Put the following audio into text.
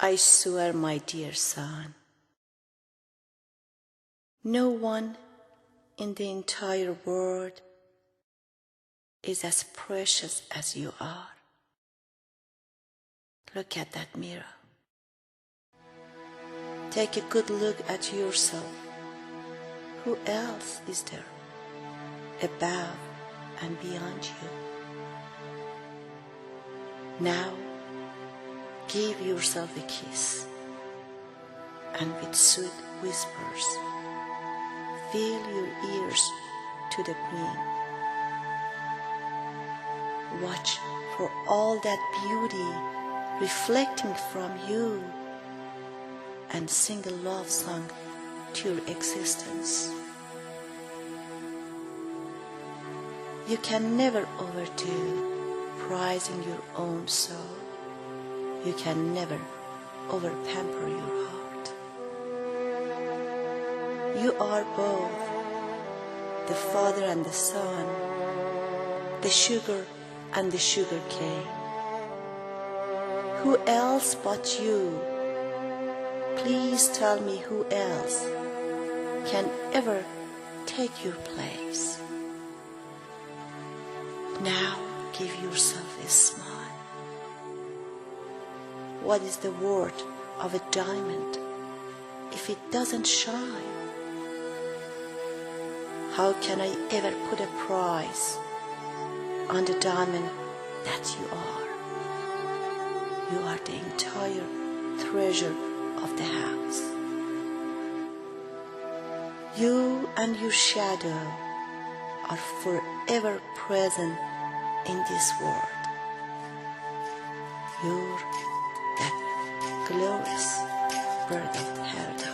I swear, my dear son, no one in the entire world is as precious as you are. Look at that mirror. Take a good look at yourself. Who else is there above and beyond you? Now, give yourself a kiss, and with sweet whispers, fill your ears to the brim. Watch for all that beauty reflecting from you, and sing a love song to your existence. You can never overdo prizing your own soul. You can never over-pamper your heart. You are both the father and the son, the sugar and the sugar cane. Who else but you? Please tell me who else can ever take your place. Now give yourself a smile. What is the worth of a diamond if it doesn't shine? How can I ever put a price on the diamond that you are? You are the entire treasure of the house. You and your shadow are forever present in this world. You're that glorious bird of paradise.